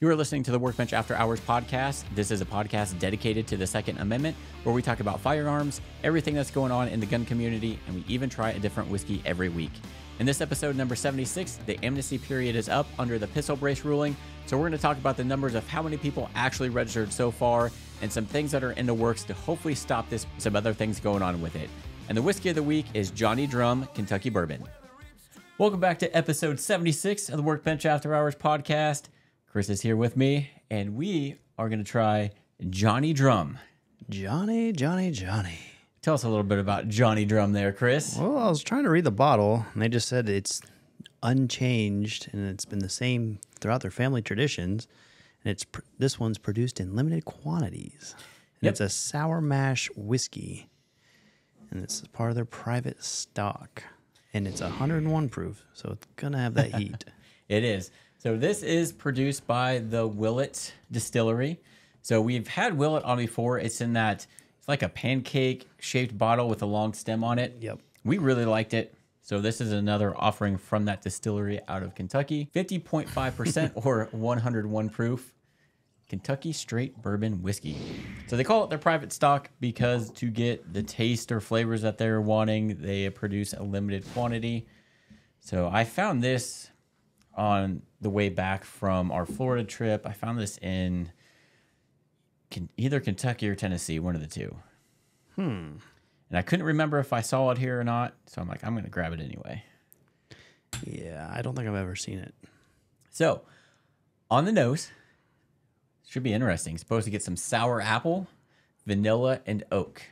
You are listening to the Workbench After Hours podcast. This is a podcast dedicated to the Second Amendment, where we talk about firearms, everything that's going on in the gun community, and we even try a different whiskey every week. In this episode number 76, the amnesty period is up under the pistol brace ruling, so we're going to talk about the numbers of how many people actually registered so far and some things that are in the works to hopefully stop this, some other things going on with it. And the whiskey of the week is Johnny Drum Kentucky Bourbon. Welcome back to episode 76 of the Workbench After Hours podcast. Chris is here with me, and we are going to try Johnny Drum. Johnny. Tell us a little bit about Johnny Drum there, Chris. Well, I was trying to read the bottle, and they just said it's unchanged, and it's been the same throughout their family traditions. And this one's produced in limited quantities. And It's a sour mash whiskey, and it's part of their private stock. And it's 101 proof, so it's going to have that heat. It is. So this is produced by the Willett Distillery. So we've had Willett on before. It's in that, it's like a pancake-shaped bottle with a long stem on it. Yep. We really liked it. So this is another offering from that distillery out of Kentucky. 50.5% or 101 proof Kentucky straight bourbon whiskey. So they call it their private stock because to get the taste or flavors that they're wanting, they produce a limited quantity. So I found this on the way back from our Florida trip. I found this in either Kentucky or Tennessee, one of the two. And I couldn't remember if I saw it here or not, so I'm like, I'm going to grab it anyway. Yeah, I don't think I've ever seen it. So, on the nose, should be interesting. Supposed to get some sour apple, vanilla, and oak.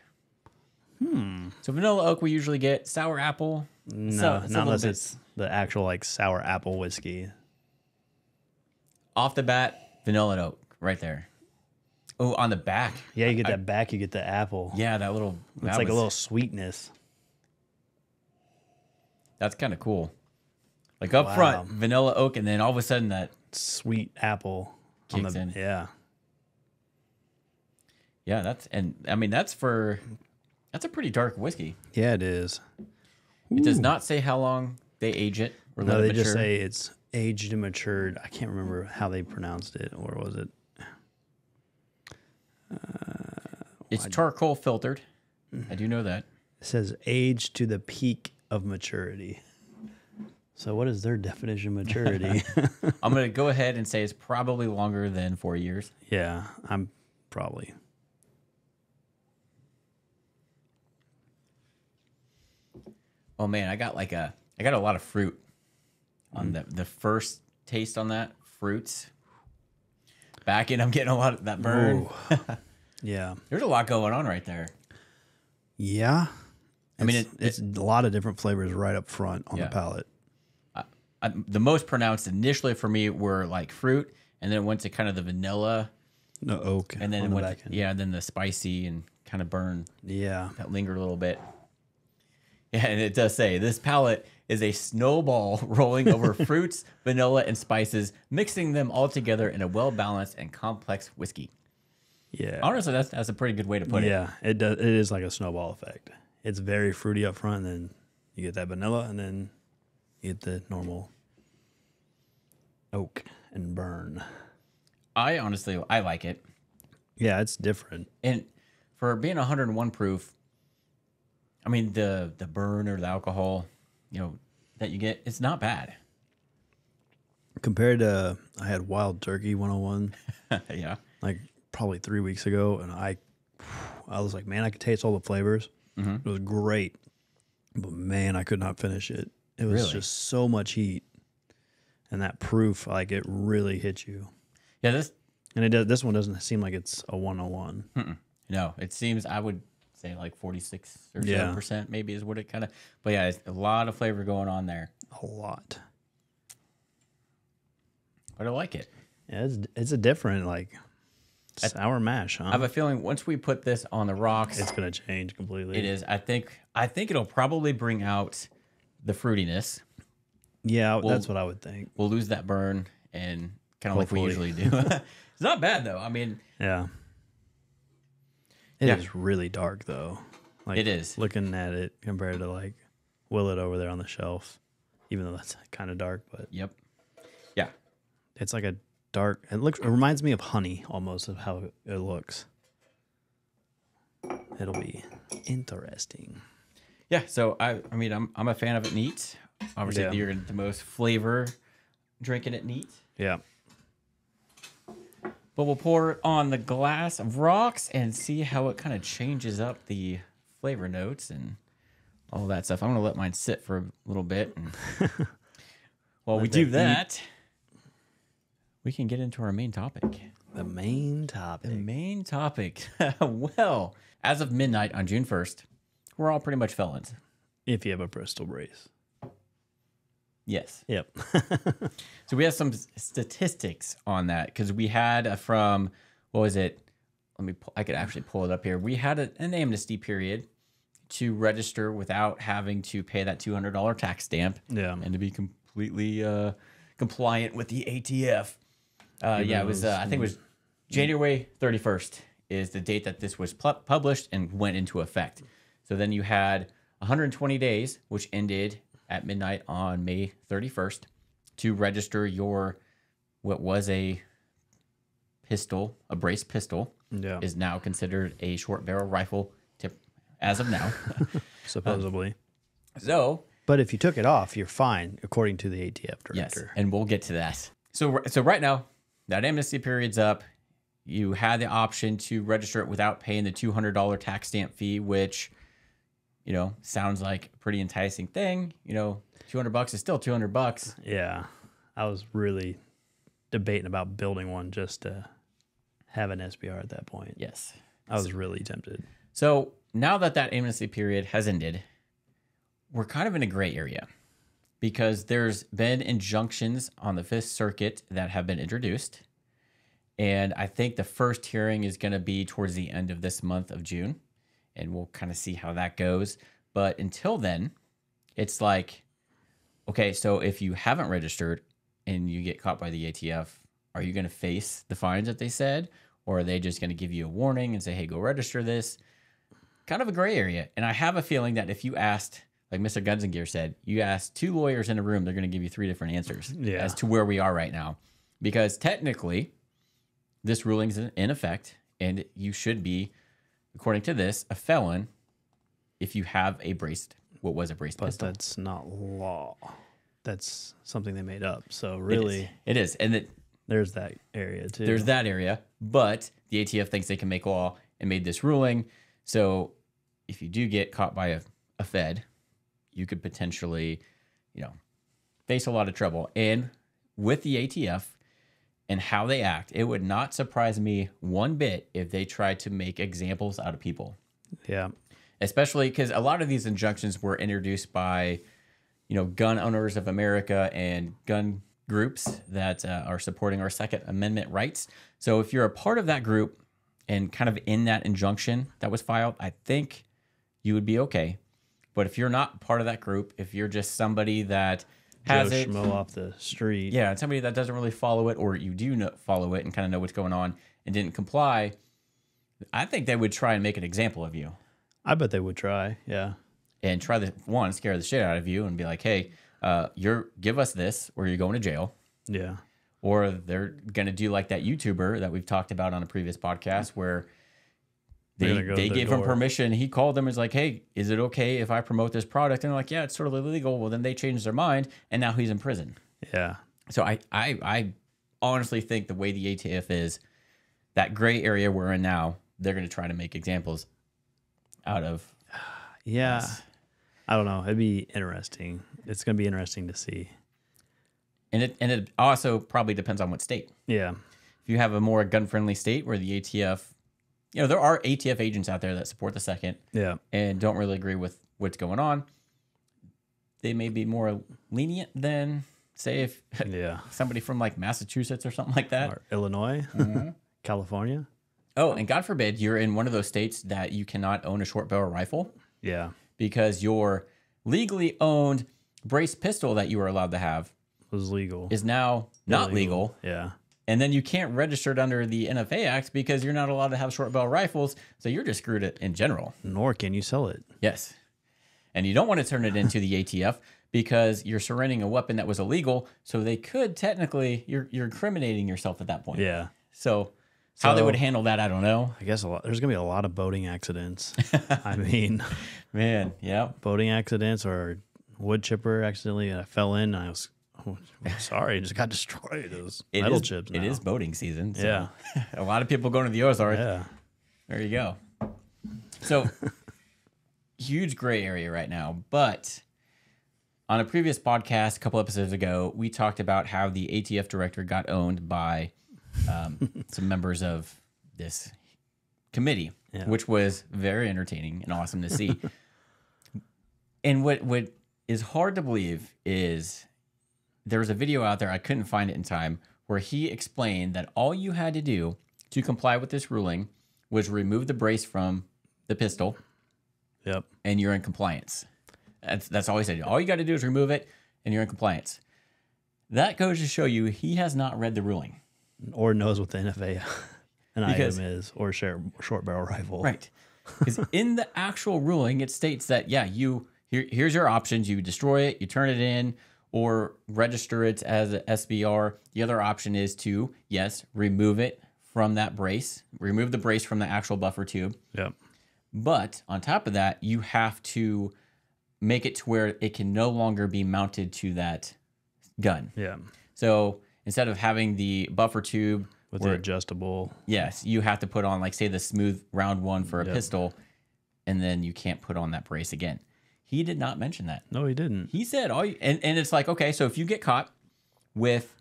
So vanilla oak we usually get. Sour apple, No, not unless it's the actual like sour apple whiskey. Off the bat, vanilla and oak right there. Oh, on the back. Yeah, you get that back, you get the apple. Yeah, that little. It's like a little sweetness. That's kind of cool. Like up front, vanilla oak, and then all of a sudden that Sweet apple kicks in. Yeah. Yeah, that's a pretty dark whiskey. Yeah, it is. It does not say how long they age it or let No, it they mature. just say it's aged and matured. I can't remember how they pronounced it, or was it? It's charcoal filtered. I do know that. It says aged to the peak of maturity. So what is their definition of maturity? I'm going to go ahead and say it's probably longer than 4 years. Yeah, I'm probably. Oh man, I got a lot of fruit on the first taste on that. Fruits. Back in, I'm getting a lot of that burn. Yeah. There's a lot going on right there. Yeah. I mean, it's a lot of different flavors right up front on the palate. The most pronounced initially for me were like fruit, and then it went to kind of the vanilla, The oak, and then it on the went back end. and then the spicy and kind of burn Yeah. that linger a little bit. Yeah, and it does say this palate is a snowball rolling over fruits, vanilla, and spices, mixing them all together in a well-balanced and complex whiskey. Yeah. Honestly, that's a pretty good way to put it. Yeah, it does. It is like a snowball effect. It's very fruity up front, and then you get that vanilla, and then you get the normal oak and burn. I like it. Yeah, it's different. And for being 101 proof, I mean, the burn or the alcohol, that you get, it's not bad. Compared to, I had Wild Turkey 101, Yeah. like probably 3 weeks ago, and I was like, man, I could taste all the flavors. It was great, but man, I could not finish it. It was just so much heat, and that proof, like it really hit you. Yeah, This one doesn't seem like it's a 101. no, it seems, I would say like 46 or 7% maybe is what it kind of, but yeah, it's a lot of flavor going on there. A lot. But I like it. Yeah, it's a different like sour mash, huh? I have a feeling once we put this on the rocks, It's gonna change completely. it is. I think it'll probably bring out the fruitiness. Yeah, that's what I would think. We'll lose that burn and kind of like we Hopefully. usually do. It's not bad though. I mean, Yeah. It is really dark though. Like it is. looking at it compared to like Willet over there on the shelf, even though that's kind of dark, but Yep. Yeah. it's like a dark. It reminds me of honey almost of how it looks. It'll be interesting. Yeah, so I mean, I'm a fan of it neat. Obviously, Yeah. you're gonna get the most flavor drinking it neat. Yeah. But we'll pour it on the glass of rocks and see how it kind of changes up the flavor notes and all that stuff. I'm going to let mine sit for a little bit. And while we do that, we can get into our main topic. The main topic. The main topic. Well, as of midnight on June 1st, we're all pretty much felons. If you have a Bristol brace. Yes. Yep. So we have some statistics on that because we had from, what was it? I could actually pull it up here. We had an amnesty period to register without having to pay that $200 tax stamp. Yeah. And to be completely compliant with the ATF. It was, I think it was January 31st is the date that this was published and went into effect. So then you had 120 days, which ended at midnight on May 31st, to register your, what was a pistol, a brace pistol, is now considered a short barrel rifle as of now. Supposedly. But if you took it off, you're fine, according to the ATF director. Yes, and we'll get to that. So right now, that amnesty period's up. You had the option to register it without paying the $200 tax stamp fee, which, you know, sounds like a pretty enticing thing. You know, $200 is still $200. Yeah. I was really debating about building one just to have an SBR at that point. Yes. I was really tempted. So now that amnesty period has ended, we're kind of in a gray area because there's been injunctions on the Fifth Circuit that have been introduced. And I think the first hearing is going to be towards the end of this month of June. And we'll kind of see how that goes. But until then, it's like, okay, so if you haven't registered and you get caught by the ATF, are you going to face the fines that they said? Or are they just going to give you a warning and say, hey, go register this? Kind of a gray area. And I have a feeling that if you asked, like Mr. Guns and Gear said, you asked 2 lawyers in a room, they're going to give you 3 different answers as to where we are right now. Because technically, this ruling's in effect, and you should be, according to this, a felon if you have a braced, what was a braced pistol. But that's not law. That's something they made up. So really, it is. And there's that area too. There's that area, but the ATF thinks they can make law and made this ruling. So if you do get caught by a Fed, you could potentially, you know, face a lot of trouble. And with the ATF and how they act, it would not surprise me one bit if they tried to make examples out of people. Yeah. Especially because a lot of these injunctions were introduced by, you know, Gun Owners of America and gun groups that are supporting our Second Amendment rights. So if you're a part of that group and kind of in that injunction that was filed, I think you would be okay. But if you're not part of that group, if you're just somebody that has Joe it, Schmo off the street. yeah, and somebody that doesn't really follow it, or you do follow it and kind of know what's going on and didn't comply, I think they would try and make an example of you. I bet they would try. Yeah. And try to, scare the shit out of you and be like, hey, give us this or you're going to jail. Yeah. Or they're going to do like that YouTuber that we've talked about on a previous podcast where they gave him permission. He called them and was like, hey, is it okay if I promote this product? And they're like, yeah, it's totally illegal. Well, then they changed their mind and now he's in prison. Yeah. So I honestly think the way the ATF is, that gray area we're in now, they're going to try to make examples out of. Yeah. This. I don't know. It'd be interesting. It's going to be interesting to see. And it also probably depends on what state. Yeah. If you have a more gun-friendly state where the ATF, you know, there are ATF agents out there that support the Second and don't really agree with what's going on. They may be more lenient than, say, if somebody from like Massachusetts or something like that. Or Illinois, California. Oh, and God forbid you're in one of those states that you cannot own a short barrel rifle. Yeah. Because your legally owned braced pistol that you were allowed to have was legal. Is now not legal. Yeah. And then you can't register it under the NFA Act because you're not allowed to have short barrel rifles. So you're just screwed in general. Nor can you sell it. Yes. And you don't want to turn it into the ATF because you're surrendering a weapon that was illegal. So they could technically, you're incriminating yourself at that point. Yeah. So how they would handle that, I don't know. I guess there's going to be a lot of boating accidents. I mean, man, yeah. Boating accidents or wood chipper accidentally. I fell in. And I was sorry. Just got destroyed. Those metal chips. Now. It is boating season. So yeah. A lot of people going to the Ozarks. Yeah. There you go. So huge gray area right now. But on a previous podcast, a couple episodes ago, we talked about how the ATF director got owned by some members of this committee, which was very entertaining and awesome to see. And what is hard to believe is there's a video out there, I couldn't find it in time, where he explained that all you had to do to comply with this ruling was remove the brace from the pistol. Yep. And you're in compliance. That's all he said. All you got to do is remove it and you're in compliance. That goes to show you he has not read the ruling. Or knows what the NFA item is, or short barrel rifle. Right. Because in the actual ruling, it states that, yeah, here's your options. You destroy it, you turn it in, or register it as an SBR. The other option is to, yes, remove it from that brace, remove the brace from the actual buffer tube. Yep. But on top of that, you have to make it to where it can no longer be mounted to that gun. Yeah. So instead of having the buffer tube with the adjustable, yes, you have to put on, like, say, the smooth round one for a pistol, and then you can't put on that brace again. He did not mention that. No, he didn't. He said and it's like, okay, so if you get caught with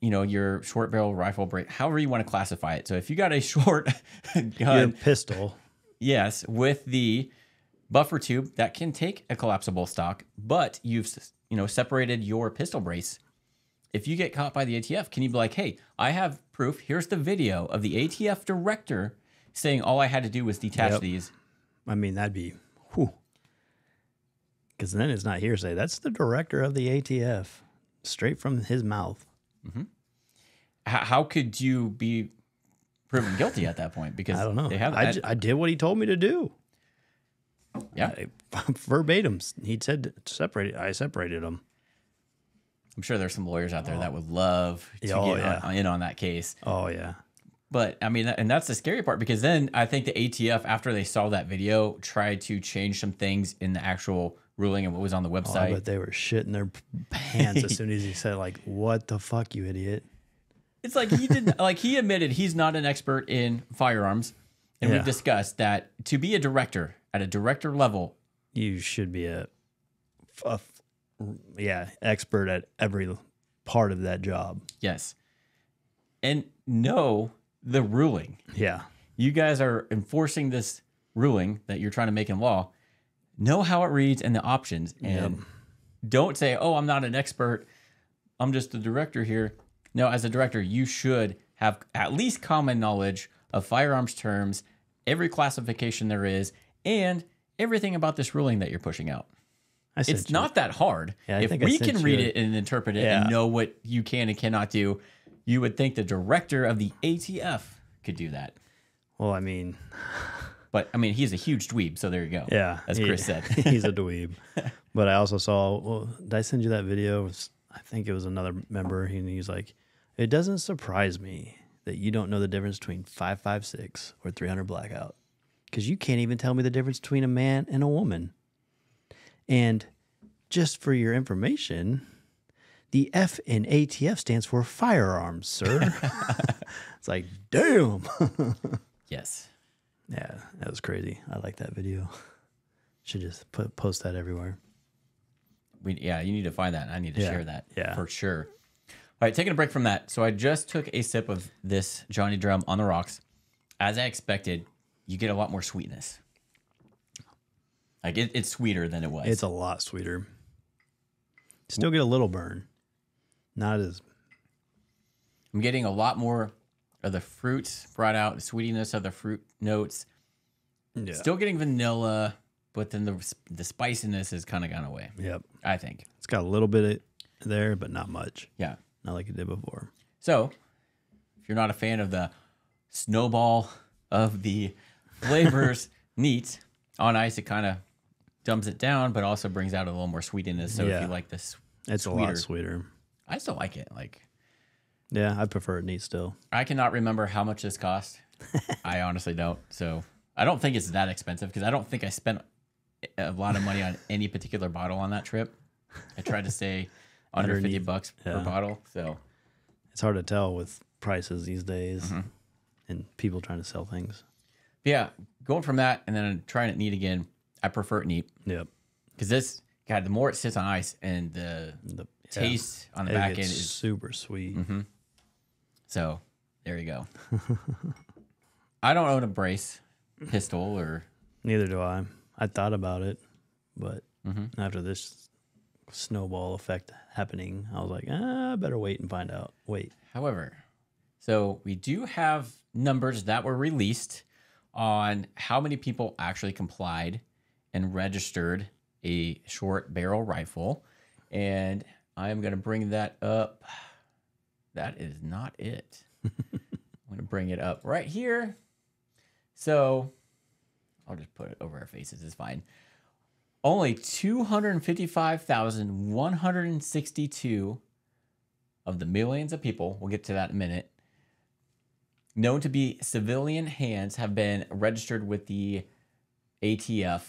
your short barrel rifle brace, however you want to classify it. So if you got a short gun pistol, yes, with the buffer tube that can take a collapsible stock, but you've separated your pistol brace. If you get caught by the ATF, can you be like, hey, I have proof. Here's the video of the ATF director saying all I had to do was detach these. I mean, that'd be, because then it's not hearsay. That's the director of the ATF, straight from his mouth. Mm-hmm. How could you be proven guilty at that point? Because I don't know. They have I did what he told me to do. Yeah. Verbatim. He said separate it. I separated them. I'm sure there's some lawyers out there that would love to get in on that case. Oh, yeah. But, I mean, and that's the scary part, because then I think the ATF, after they saw that video, tried to change some things in the actual ruling and what was on the website. But they were shitting their pants as soon as he said, like, what the fuck, you idiot. It's like he admitted he's not an expert in firearms. And we've discussed that to be a director at a director level, you should be expert at every part of that job. Yes. And know the ruling. Yeah. You guys are enforcing this ruling that you're trying to make in law. Know how it reads and the options. And don't say, oh, I'm not an expert. I'm just a director here. No, as a director, you should have at least common knowledge of firearms terms, every classification there is, and everything about this ruling that you're pushing out. It's not that hard. Yeah, if we can read it and interpret it and know what you can and cannot do, you would think the director of the ATF could do that. Well, I mean... But, I mean, he's a huge dweeb, so there you go. Yeah. As Chris said. He's a dweeb. But I also saw... did I send you that video? I think it was another member. He's like, it doesn't surprise me that you don't know the difference between 5.56 or 300 blackout. Because you can't even tell me the difference between a man and a woman. And just for your information, the F in ATF stands for firearms, sir. It's like, damn. Yes. Yeah, that was crazy. I like that video. Should just post that everywhere. You need to find that. I need to share that for sure. All right, taking a break from that. So I just took a sip of this Johnny Drum on the rocks. As I expected, you get a lot more sweetness. Like it's sweeter than it was. It's a lot sweeter. Still get a little burn. Not as... I'm getting a lot more of the fruits brought out, the sweetiness of the fruit notes. Yeah. Still getting vanilla, but then the spiciness has kind of gone away. Yep. I think. It's got a little bit there, but not much. Yeah. Not like it did before. So, if you're not a fan of the snowball of the flavors, neat, on ice, it kind of dumbs it down, but also brings out a little more sweetness. So if you like this, it's sweeter, a lot sweeter. I still like it. Like, yeah, I prefer it neat still. I cannot remember how much this cost. I honestly don't. So I don't think it's that expensive because I don't think I spent a lot of money on any particular bottle on that trip. I tried to stay under $50 per bottle. So it's hard to tell with prices these days and people trying to sell things. Yeah, going from that and then trying it neat again, I prefer it neat. Yep. Because this, God, the more it sits on ice and the taste on the back end is super sweet. So there you go. I don't own a brace pistol or. Neither do I. I thought about it, but after this snowball effect happening, I was like, I better wait and find out. Wait. However, so we do have numbers that were released on how many people actually complied and registered a short barrel rifle. And I'm going to bring that up. That is not it. I'm going to bring it up right here. So I'll just put it over our faces. It's fine. Only 255,162 of the millions of people, we'll get to that in a minute, known to be civilian hands have been registered with the ATF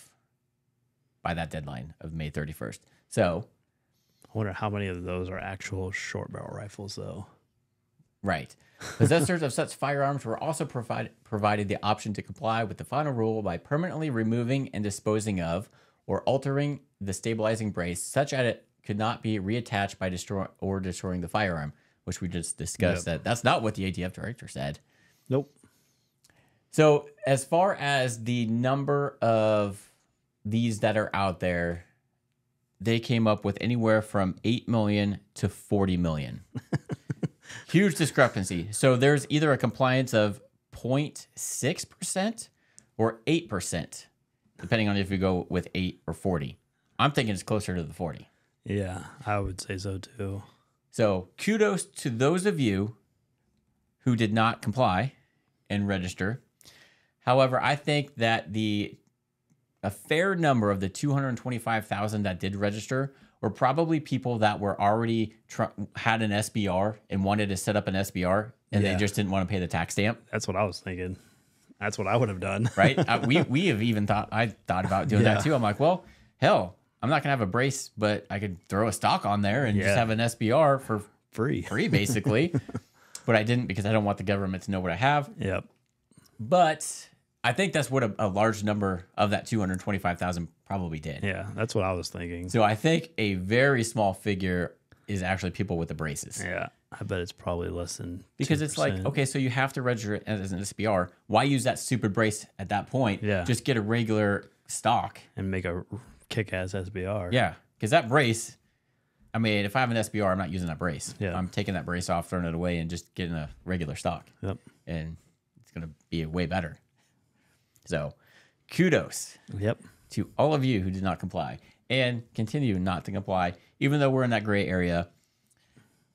by that deadline of May 31st. So I wonder how many of those are actual short barrel rifles, though. Right. Possessors of such firearms were also provided the option to comply with the final rule by permanently removing and disposing of or altering the stabilizing brace such that it could not be reattached by destroying the firearm, which we just discussed. That's not what the ATF director said. Nope. So as far as the number of these that are out there, they came up with anywhere from 8 million to 40 million. Huge discrepancy. So there's either a compliance of 0.6% or 8%, depending on if you go with 8 or 40. I'm thinking it's closer to the 40. Yeah, I would say so too. So kudos to those of you who did not comply and register. However, I think that a fair number of the 225,000 that did register were probably people that were already had an SBR and wanted to set up an SBR, and they just didn't want to pay the tax stamp. That's what I was thinking. That's what I would have done. Right? We have even thought about doing that too. I'm like, well, hell, I'm not gonna have a brace, but I could throw a stock on there and just have an SBR for free basically. But I didn't because I don't want the government to know what I have. Yep. But I think that's what a large number of that 225,000 probably did. Yeah, that's what I was thinking. So I think a very small figure is actually people with the braces. Yeah, I bet it's probably less than 2%. Because it's like, okay, so you have to register it as an SBR. Why use that stupid brace at that point? Yeah. Just get a regular stock. And make a kick-ass SBR. Yeah, because that brace, I mean, if I have an SBR, I'm not using that brace. Yeah. I'm taking that brace off, throwing it away, and just getting a regular stock. Yep. And it's going to be way better. So kudos to all of you who did not comply and continue not to comply, even though we're in that gray area.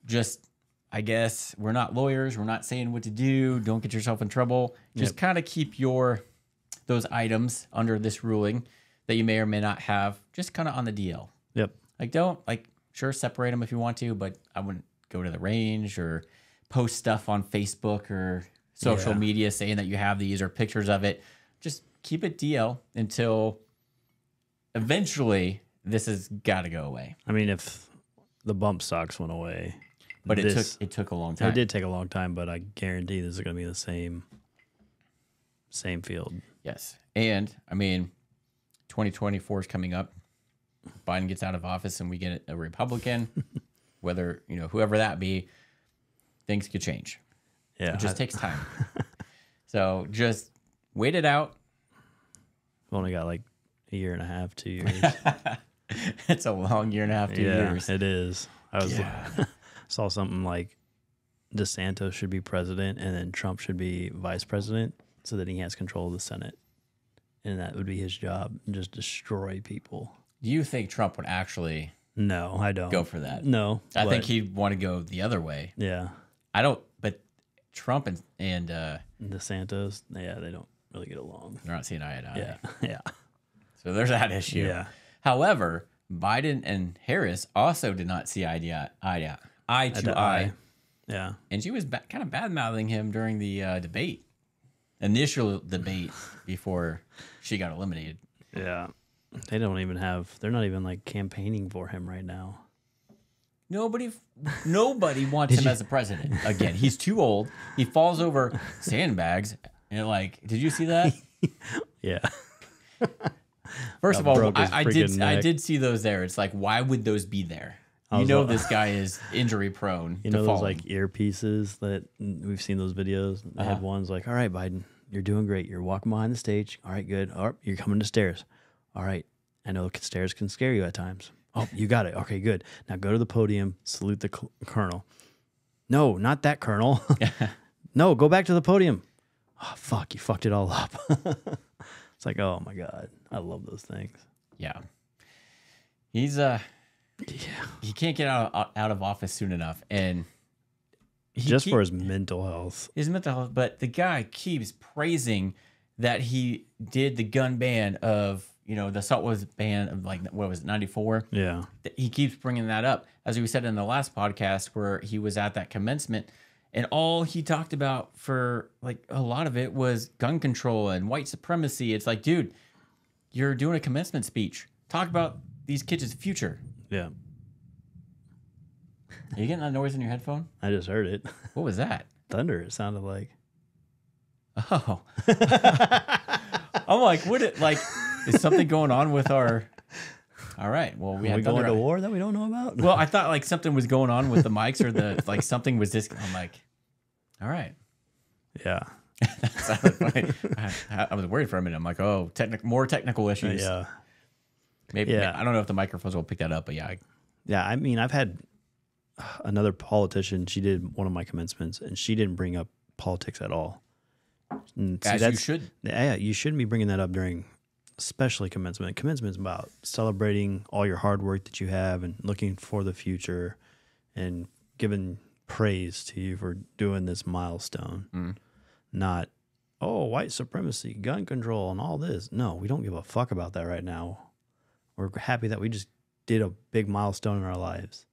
Just, I guess, we're not lawyers. We're not saying what to do. Don't get yourself in trouble. Just kind of keep those items under this ruling that you may or may not have just kind of on the DL. Yep. Sure, separate them if you want to, but I wouldn't go to the range or post stuff on Facebook or social media saying that you have these or pictures of it. Just keep it DL until eventually this has got to go away. I mean, if the bump stocks went away, but it took a long time. It did take a long time, but I guarantee this is going to be the same field. Yes, and I mean, 2024 is coming up. Biden gets out of office and we get a Republican, whether whoever that be, things could change. Yeah, it just takes time. So just wait it out. We've only got like a year and a half, 2 years. It's a long year and a half, 2 years. It is. I saw something like DeSantis should be president and then Trump should be vice president so that he has control of the Senate. And that would be his job, just destroy people. Do you think Trump would actually No, I don't. go for that? No. I think he'd want to go the other way. Yeah. I don't, but Trump and DeSantis, they don't really get along. they're not seeing eye to eye. Yeah. So there's that issue. Yeah. However, Biden and Harris also did not see eye to eye. Yeah. And she was kind of bad-mouthing him during the initial debate before she got eliminated. Yeah. They're not even like campaigning for him right now. Nobody wants him as the president. Again, he's too old. He falls over sandbags. And like, did you see that? Yeah. First of all, I did see those there. It's like, why would those be there? This guy is injury prone. Those like earpieces that we've seen those videos. They had ones like, all right, Biden, you're doing great. You're walking behind the stage. All right, good. All right, you're coming to stairs. All right. I know stairs can scare you at times. Oh, you got it. Okay, good. Now go to the podium, salute the colonel. No, not that colonel. No, go back to the podium. Oh, fuck, you fucked it all up. It's like, oh my God. I love those things. Yeah. He's he can't get out of office soon enough. And for his mental health. His mental health, but the guy keeps praising that he did the gun ban of, the assault was ban of like, what was it, 94? Yeah. He keeps bringing that up. As we said in the last podcast where he was at that commencement, and all he talked about for like a lot of it was gun control and white supremacy. It's like, dude, you're doing a commencement speech. Talk about these kids' future. Yeah. Are you getting that noise in your headphone? I just heard it. What was that? Thunder, it sounded like. Oh. I'm like, is something going on with our... All right. Well, we had going to war that we don't know about? Well, I thought like something was going on with the mics or like something was I'm like, all right. Yeah. That sounded funny. I was worried for a minute. I'm like, oh, more technical issues. Yeah. Maybe. I don't know if the microphones will pick that up, but yeah. Yeah. I mean, I've had another politician. She did one of my commencements, and she didn't bring up politics at all. As you should. Yeah, you shouldn't be bringing that up during. Especially commencement. Commencement is about celebrating all your hard work that you have and looking for the future and giving praise to you for doing this milestone. Not, white supremacy, gun control, and all this. No, we don't give a fuck about that right now. We're happy that we just did a big milestone in our lives.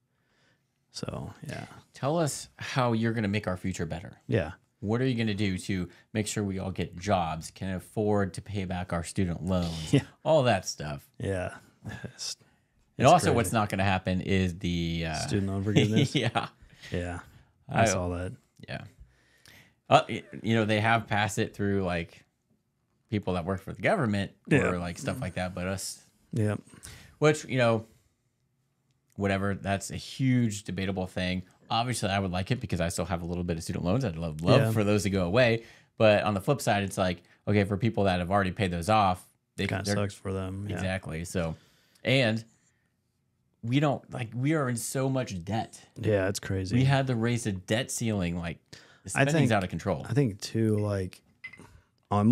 So, yeah. Tell us how you're going to make our future better. Yeah. What are you going to do to make sure we all get jobs, can afford to pay back our student loans, all that stuff? Yeah. And also what's not going to happen is the... student loan forgiveness? Yeah. Yeah. I saw that. Yeah. They have passed it through like people that work for the government or like stuff like that, but us... Yeah. Which, whatever, that's a huge debatable thing. Obviously, I would like it because I still have a little bit of student loans. I'd love for those to go away. But on the flip side, it's like, okay, for people that have already paid those off, it kind of sucks for them. Yeah. Exactly. So, and we are in so much debt. Yeah, it's crazy. We had to raise the debt ceiling. Like, the spending's out of control. I think, too, like, I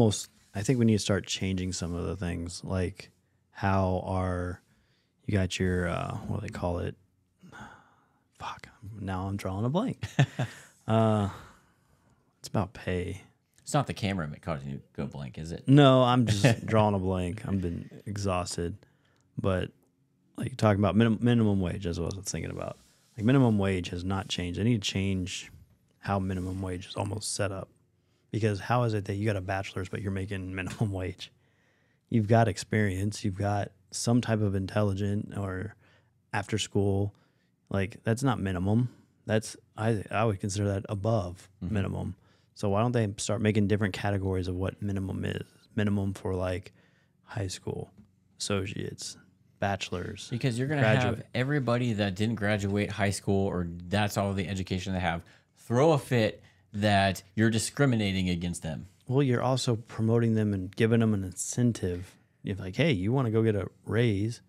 think we need to start changing some of the things. Like, how you got your, what do they call it? Fuck. Now I'm drawing a blank. It's about pay. It's not the camera that causing you to go blank, is it? No, I'm just drawing a blank. I've been exhausted. But like talking about minimum wage, that's what I was thinking about. Like minimum wage has not changed. I need to change how minimum wage is almost set up. Because how is it that you got a bachelor's but you're making minimum wage? You've got experience. You've got some type of intelligent or after school. Like, that's not minimum. That's I would consider that above minimum. So why don't they start making different categories of what minimum is? Minimum for, like, high school, associates, bachelors. Because you're going to have everybody that didn't graduate high school or that's all the education they have throw a fit that you're discriminating against them. Well, you're also promoting them and giving them an incentive. You're like, hey, you want to go get a raise?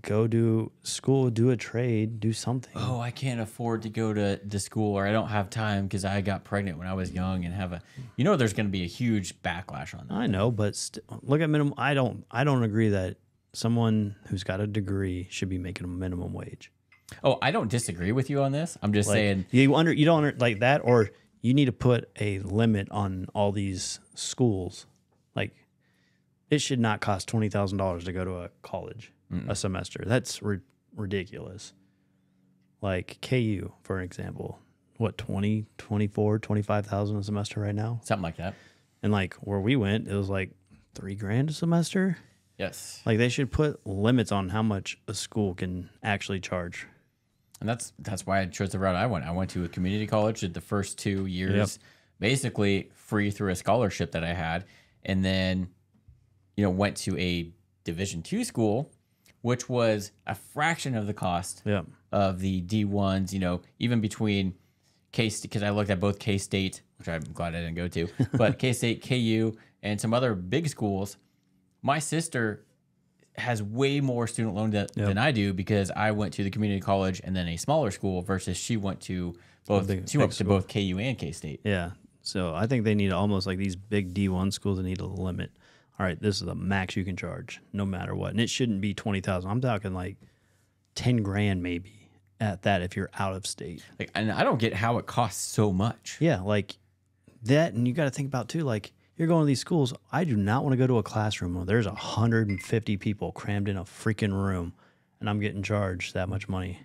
Go do school, do a trade, do something. Oh, I can't afford to go to school, or I don't have time because I got pregnant when I was young and there's going to be a huge backlash on that. I know, but look at minimum. I don't agree that someone who's got a degree should be making a minimum wage. Oh, I don't disagree with you on this. I'm just saying you don't like that, or you need to put a limit on all these schools. Like, it should not cost $20,000 to go to a college a semester. That's ridiculous. Like KU, for example, what, 20, 24, 25,000 a semester right now? Something like that. And like where we went, it was like $3,000 a semester. Yes. Like they should put limits on how much a school can actually charge. And that's why I chose the route I went. I went to a community college, did the first 2 years basically free through a scholarship that I had, and then went to a Division II school, which was a fraction of the cost of the D1s. Even between K-State, because I looked at both K-State, which I'm glad I didn't go to, but K-State, KU, and some other big schools. My sister has way more student loan debt than I do because I went to the community college and then a smaller school versus she went to both. She went to both KU and K-State. Yeah. So I think they need almost like these big D1 schools that need a limit. All right, this is the max you can charge no matter what. And it shouldn't be 20,000. I'm talking like 10 grand maybe at that if you're out of state. Like, and I don't get how it costs so much. Yeah, like that. And you got to think about too, like you're going to these schools. I do not want to go to a classroom where there's 150 people crammed in a freaking room and I'm getting charged that much money.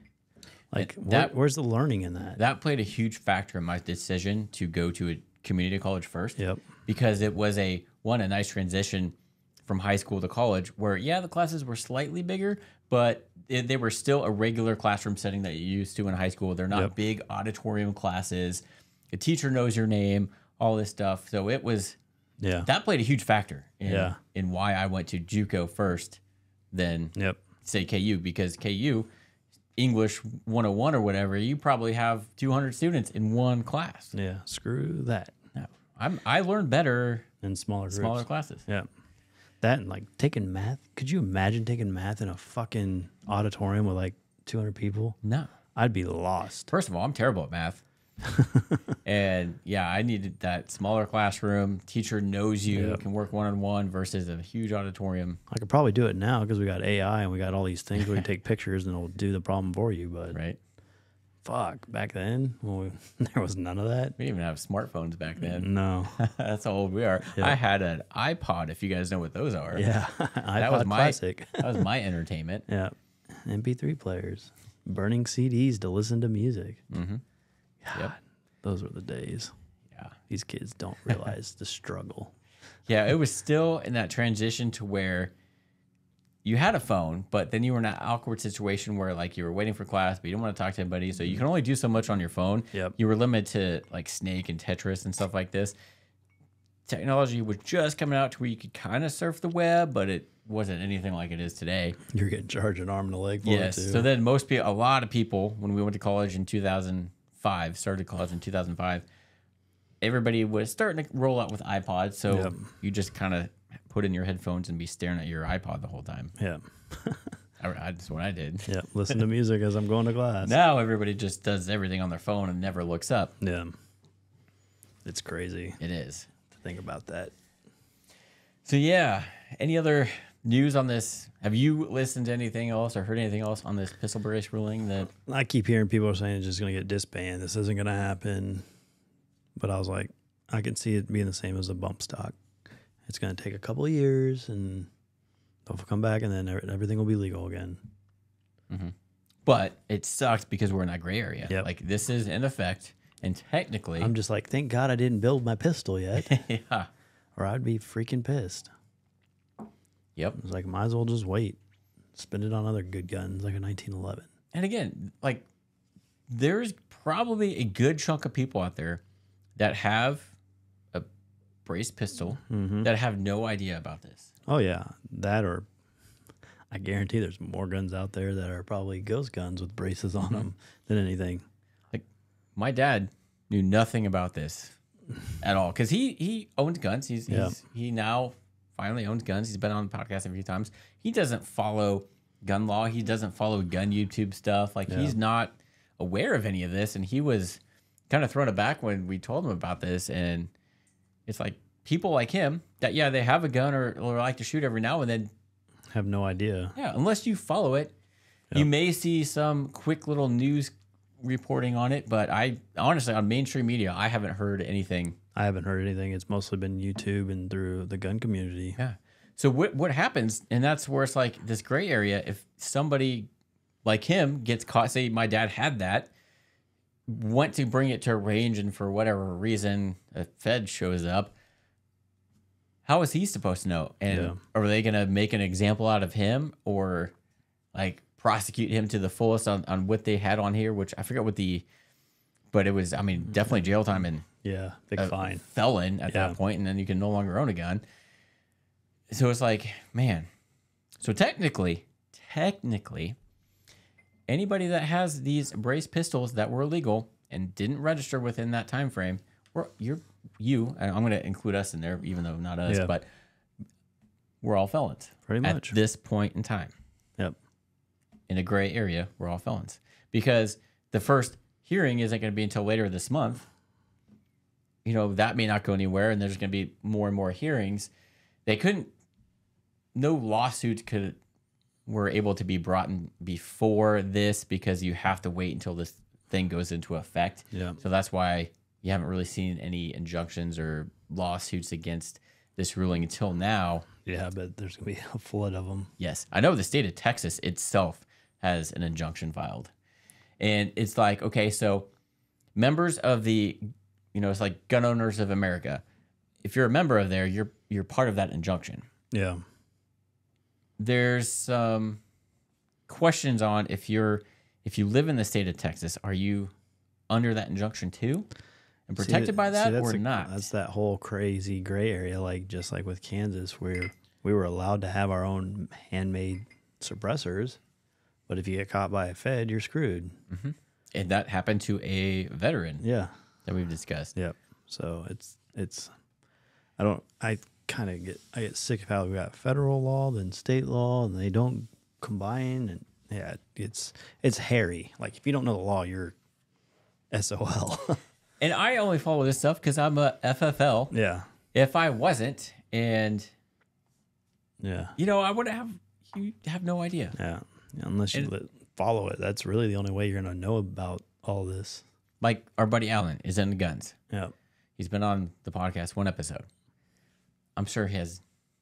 Like where's the learning in that? That played a huge factor in my decision to go to a community college first. Yep. Because it was a nice transition from high school to college where, the classes were slightly bigger, but they were still a regular classroom setting that you used to in high school. They're not big auditorium classes. The teacher knows your name, all this stuff. So it was, that played a huge factor in why I went to JUCO first than say KU, because KU, English 101 or whatever, you probably have 200 students in one class. Yeah, screw that. No, I learned better in smaller classes. Yeah. That and like taking math. Could you imagine taking math in a fucking auditorium with like 200 people? No. I'd be lost. First of all, I'm terrible at math. And I needed that smaller classroom. Teacher knows you, can work one-on-one versus a huge auditorium. I could probably do it now because we got AI and we got all these things where you take pictures and it'll do the problem for you. But fuck, back then, there was none of that. We didn't even have smartphones back then. No. That's how old we are. Yeah. I had an iPod, if you guys know what those are. Yeah. That was classic. That was my entertainment. Yeah. MP3 players. Burning CDs to listen to music. Mm-hmm. God, those were the days. Yeah. These kids don't realize the struggle. Yeah, it was still in that transition to where you had a phone, but then you were in an awkward situation where like you were waiting for class, but you didn't want to talk to anybody, so you can only do so much on your phone. Yep. You were limited to like Snake and Tetris and stuff like this. Technology was just coming out to where you could kind of surf the web, but it wasn't anything like it is today. You're getting charged an arm and a leg for it too. So then a lot of people, when we went to college in 2005, started college in 2005, everybody was starting to roll out with iPods. So you just kind of put in your headphones and be staring at your iPod the whole time. Yeah. That's what I did. Yeah. Listen to music as I'm going to class. Now everybody just does everything on their phone and never looks up. Yeah. It's crazy. It is. To think about that. So any other news on this? Have you listened to anything else or heard anything else on this pistol brace ruling? That I keep hearing people are saying it's just going to get disbanded. This isn't going to happen. But I was like, I can see it being the same as a bump stock. It's going to take a couple of years, and they'll come back, and then everything will be legal again. Mm-hmm. But it sucks because we're in that gray area. Yep. Like, this is in effect, and technically... I'm just like, thank God I didn't build my pistol yet. Yeah. Or I'd be freaking pissed. Yep. It's like, might as well just wait. Spend it on other good guns, like a 1911. And again, like, there's probably a good chunk of people out there that have a brace pistol that have no idea about this. Oh, yeah. That, or I guarantee there's more guns out there that are probably ghost guns with braces on them than anything. Like, my dad knew nothing about this at all because he owns guns. He now finally owns guns. He's been on the podcast a few times. He doesn't follow gun law. He doesn't follow gun YouTube stuff. Like, he's not aware of any of this, and he was kind of thrown aback when we told him about this. And it's like people like him that, they have a gun or like to shoot every now and then. Have no idea. Yeah, unless you follow it. You may see some quick little news reporting on it, but I honestly, on mainstream media, I haven't heard anything. I haven't heard anything. It's mostly been YouTube and through the gun community. Yeah. So what happens, and that's where it's like this gray area, if somebody like him gets caught, say my dad had that, went to bring it to a range, and for whatever reason, a Fed shows up, how is he supposed to know? And are they going to make an example out of him or like prosecute him to the fullest on what they had on here, which I forget but it was, I mean, definitely jail time and big fine. Felon at that point, and then you can no longer own a gun. So it's like, man. So technically, anybody that has these brace pistols that were illegal and didn't register within that time frame, I'm going to include us in there, even though not us, but we're all felons. Pretty much. At this point in time. Yep. In a gray area, we're all felons. Because the first hearing isn't going to be until later this month. You know, that may not go anywhere, and there's going to be more and more hearings. No lawsuits were able to be brought in before this because you have to wait until this thing goes into effect. Yeah. So that's why you haven't really seen any injunctions or lawsuits against this ruling until now. Yeah, but there's going to be a flood of them. Yes. I know the state of Texas itself has an injunction filed. And it's like, okay, so members of it's like Gun Owners of America. If you're a member of there, you're part of that injunction. Yeah. There's some questions on if you live in the state of Texas, are you under that injunction too and protected by that or not? That's that whole crazy gray area, just like with Kansas, where we were allowed to have our own handmade suppressors, but if you get caught by a Fed, you're screwed. Mm-hmm. And that happened to a veteran. Yeah, that we've discussed. Yep. So I get sick of how we got federal law, then state law, and they don't combine. And it's hairy. Like if you don't know the law, you're SOL. And I only follow this stuff because I'm a FFL. Yeah. If I wasn't, and I wouldn't have. You have no idea. Yeah. Unless you follow it, that's really the only way you're gonna know about all this. Like our buddy Alan is into guns. Yeah. He's been on the podcast one episode. I'm sure he has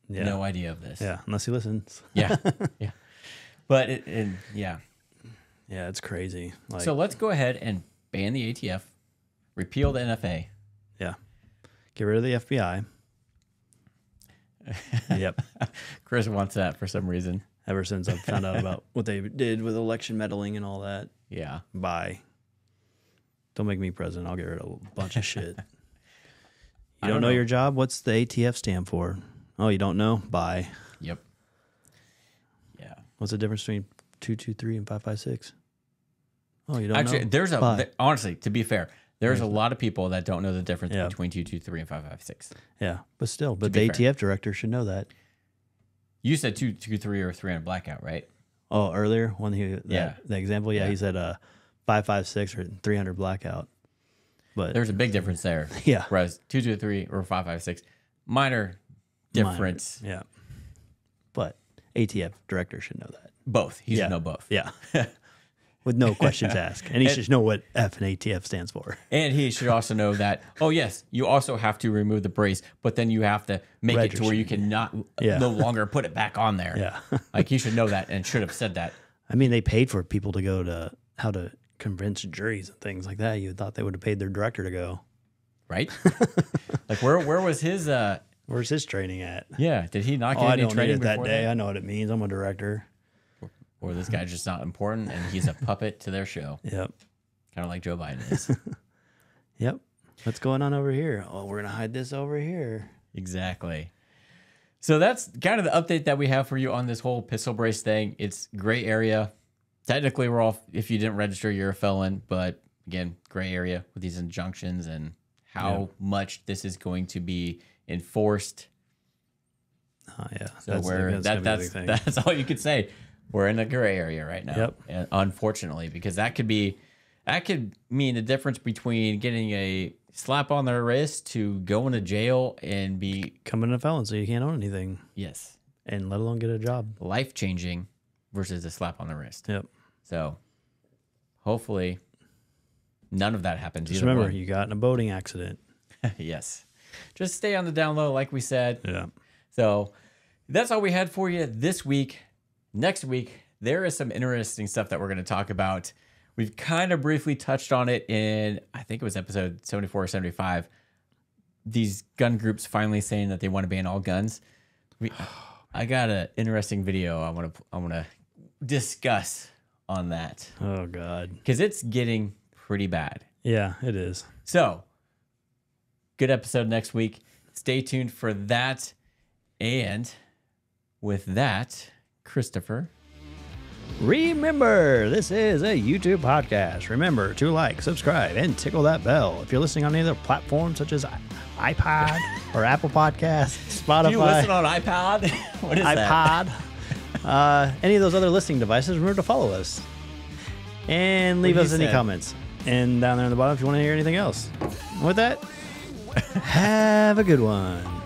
no idea of this. Yeah, unless he listens. Yeah. But yeah, it's crazy. So let's go ahead and ban the ATF, repeal the NFA. Yeah. Get rid of the FBI. Yep. Chris wants that for some reason. Ever since I've found out about what they did with election meddling and all that. Yeah. Bye. Don't make me president. I'll get rid of a bunch of shit. You don't know your job? What's the ATF stand for? Oh, you don't know? Bye. Yep. Yeah. What's the difference between 223 and 556? Oh, you don't know? Actually, honestly, to be fair, there's a lot of people that don't know the difference between 223 and 556. Yeah, but still, the ATF director should know that. You said 223 or 300 blackout, right? Oh, earlier when the example, he said 556 or 300 blackout. But there's a big difference there. Yeah. Whereas 223 or 556, minor difference. Yeah. But ATF director should know that. Both. He should know both. Yeah. With no questions asked. And he should know what F and ATF stands for. And he should also know that, oh, yes, you also have to remove the brace, but then you have to make it to where you can no longer put it back on there. Yeah. Like he should know that and should have said that. I mean, they paid for people to go to how to convince juries and things like that. You thought they would have paid their director to go. Right? Like where was his where's his training at? Yeah. Did he not get any training that day? I know what it means. I'm a director. Or this guy's just not important and he's a puppet to their show. Yep. Kind of like Joe Biden is. Yep. What's going on over here? Oh, we're going to hide this over here. Exactly. So that's kind of the update that we have for you on this whole pistol brace thing. It's gray area. Technically, we're all, if you didn't register, you're a felon. But again, gray area with these injunctions and how much this is going to be enforced. Oh, yeah. So that's all you could say. We're in a gray area right now. Yep. And unfortunately, because that could mean the difference between getting a slap on their wrist to going to jail and becoming a felon so you can't own anything. Yes. And let alone get a job. Life-changing versus a slap on the wrist. Yep. So hopefully none of that happens. Just remember, you got in a boating accident. Yes. Just stay on the down low, like we said. Yeah. So That's all we had for you this week. Next week, there is some interesting stuff that we're going to talk about. We've kind of briefly touched on it in, I think it was episode 74 or 75. These gun groups finally saying that they want to ban all guns. I got an interesting video I want to discuss on that. Oh, God. Because it's getting pretty bad. Yeah, it is. So, good episode next week. Stay tuned for that. And with that, Christopher. Remember, this is a YouTube podcast. Remember to like, subscribe, and tickle that bell. If you're listening on any other platforms such as iPod or Apple Podcasts, Spotify. Do you listen on iPod? What is iPod? that? Any of those other listening devices, remember to follow us. And leave us any comments. And down there on the bottom if you want to hear anything else. With that, have a good one.